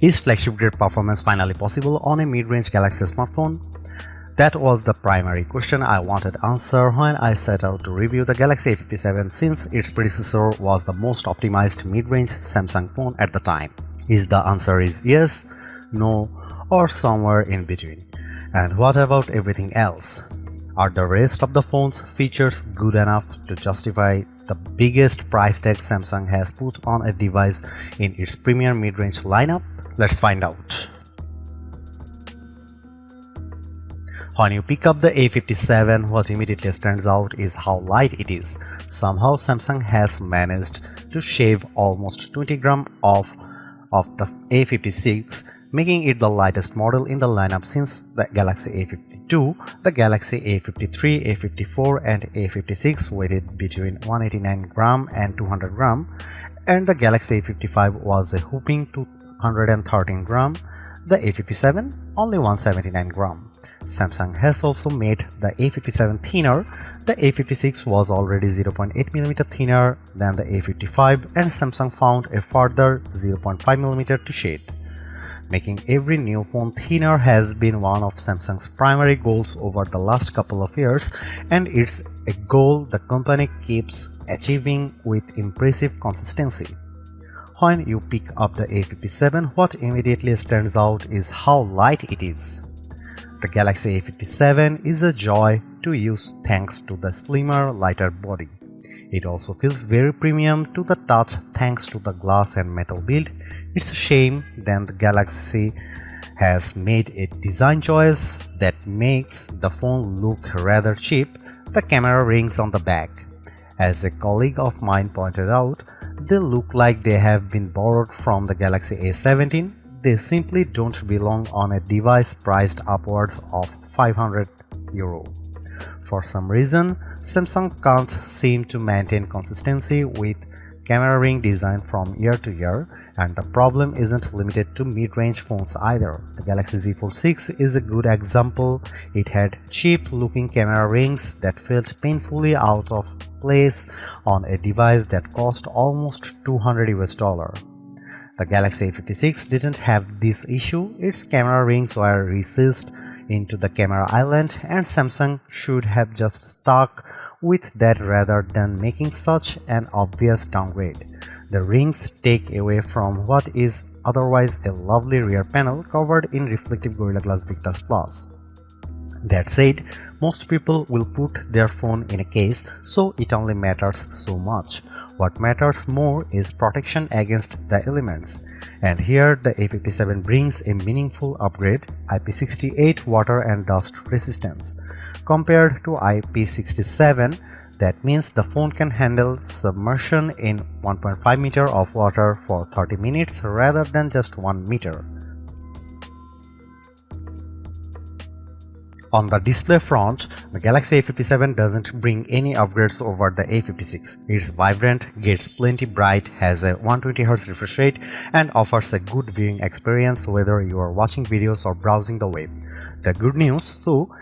Is flagship grade performance finally possible on a mid-range Galaxy smartphone? That was the primary question I wanted answer when I set out to review the Galaxy A57 since its predecessor was the most optimized mid-range Samsung phone at the time. Is the answer is yes, no, or somewhere in between? And what about everything else? Are the rest of the phone's features good enough to justify the biggest price tag Samsung has put on a device in its premium mid-range lineup? Let's find out. When you pick up the A57, what immediately stands out is how light it is. Somehow Samsung has managed to shave almost 20 grams off of the A56, making it the lightest model in the lineup since the Galaxy A52. The Galaxy A53, A54 and A56 weighted between 189 grams and 200 grams, and the Galaxy A55 was a whopping 213 grams. The A57 only 179 grams. Samsung has also made the A57 thinner. The A56 was already 0.8mm thinner than the A55, and Samsung found a further 0.5mm to shade. Making every new phone thinner has been one of Samsung's primary goals over the last couple of years, and it's a goal the company keeps achieving with impressive consistency. When you pick up the A57, what immediately stands out is how light it is. The Galaxy A57 is a joy to use thanks to the slimmer, lighter body. It also feels very premium to the touch thanks to the glass and metal build. It's a shame that the Galaxy has made a design choice that makes the phone look rather cheap. The camera rings on the back, as a colleague of mine pointed out, they look like they have been borrowed from the Galaxy A17. They simply don't belong on a device priced upwards of €500. For some reason, Samsung can't seem to maintain consistency with camera ring design from year to year, and the problem isn't limited to mid-range phones either. The Galaxy Z Fold 6 is a good example. It had cheap-looking camera rings that felt painfully out of place on a device that cost almost $200. The Galaxy A56 didn't have this issue. Its camera rings were recessed into the camera island, and Samsung should have just stuck with that rather than making such an obvious downgrade. The rings take away from what is otherwise a lovely rear panel covered in reflective Gorilla Glass Victus Plus. That said, most people will put their phone in a case, so it only matters so much. What matters more is protection against the elements. And here the A57 brings a meaningful upgrade: IP68 water and dust resistance. Compared to IP67, that means the phone can handle submersion in 1.5 meters of water for 30 minutes rather than just 1 meter. On the display front, the Galaxy A57 doesn't bring any upgrades over the A56. It's vibrant, gets plenty bright, has a 120Hz refresh rate, and offers a good viewing experience whether you are watching videos or browsing the web. The good news, though,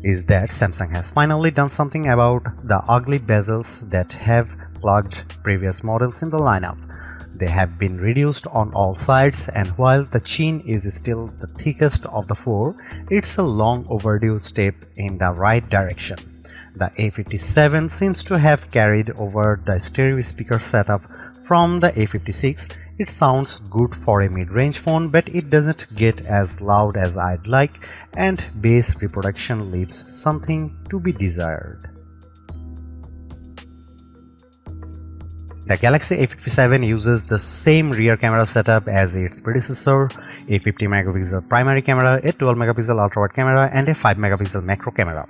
is that Samsung has finally done something about the ugly bezels that have plagued previous models in the lineup. They have been reduced on all sides, and while the chin is still the thickest of the four, it's a long overdue step in the right direction. The A57 seems to have carried over the stereo speaker setup from the A56. It sounds good for a mid-range phone, but it doesn't get as loud as I'd like, and bass reproduction leaves something to be desired. The Galaxy A57 uses the same rear camera setup as its predecessor: a 50MP primary camera, a 12MP ultrawide camera, and a 5MP macro camera.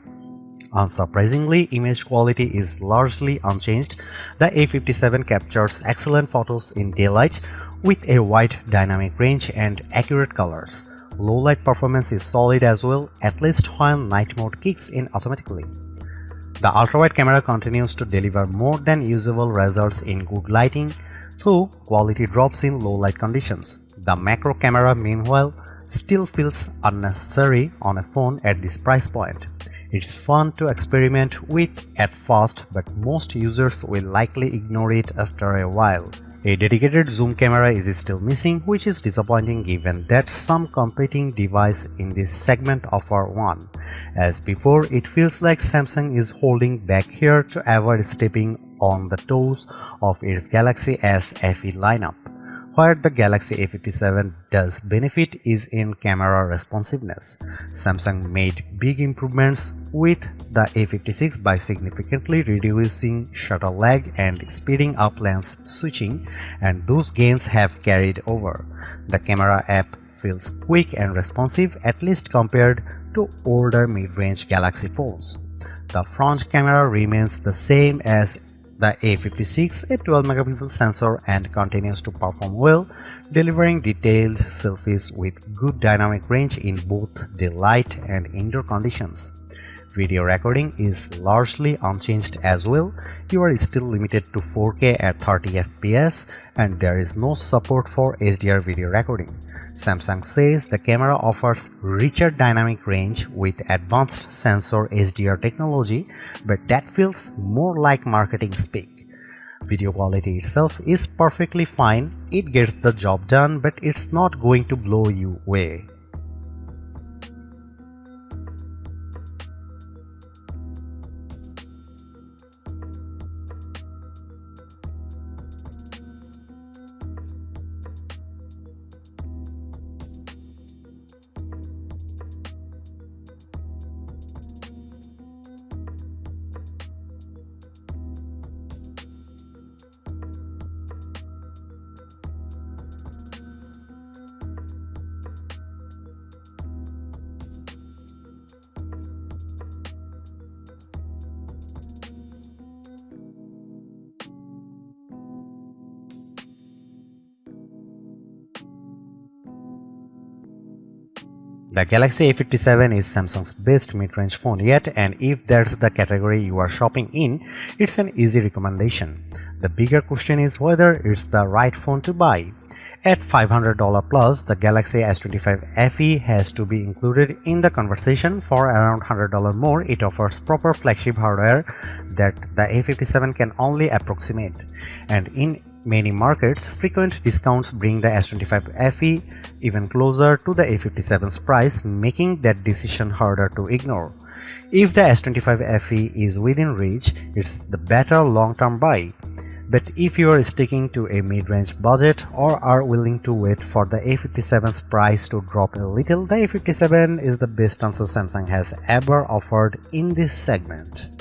Unsurprisingly, image quality is largely unchanged. The A57 captures excellent photos in daylight with a wide dynamic range and accurate colors. Low light performance is solid as well, at least when night mode kicks in automatically. The ultrawide camera continues to deliver more than usable results in good lighting, though quality drops in low light conditions. The macro camera, meanwhile, still feels unnecessary on a phone at this price point. It's fun to experiment with at first, but most users will likely ignore it after a while. A dedicated zoom camera is still missing, which is disappointing given that some competing devices in this segment offer one. As before, it feels like Samsung is holding back here to avoid stepping on the toes of its Galaxy S FE lineup. Where the Galaxy A57 does benefit is in camera responsiveness. Samsung made big improvements with the A56 by significantly reducing shutter lag and speeding up lens switching, and those gains have carried over. The camera app feels quick and responsive, at least compared to older mid-range Galaxy phones. The front camera remains the same as the A56, a 12-megapixel sensor, and continues to perform well, delivering detailed selfies with good dynamic range in both daylight and indoor conditions. Video recording is largely unchanged as well. You are still limited to 4K at 30 FPS, and there is no support for HDR video recording. Samsung says the camera offers richer dynamic range with advanced sensor HDR technology, but that feels more like marketing speak. Video quality itself is perfectly fine, it gets the job done, but it's not going to blow you away. The Galaxy A57 is Samsung's best mid-range phone yet, and if that's the category you are shopping in, it's an easy recommendation. The bigger question is whether it's the right phone to buy. At $500 plus, the Galaxy S25 FE has to be included in the conversation. For around $100 more, it offers proper flagship hardware that the A57 can only approximate. And in many markets, frequent discounts bring the S25 FE even closer to the A57's price, making that decision harder to ignore. If the S25 FE is within reach, it's the better long-term buy. But if you are sticking to a mid-range budget or are willing to wait for the A57's price to drop a little, the A57 is the best answer Samsung has ever offered in this segment.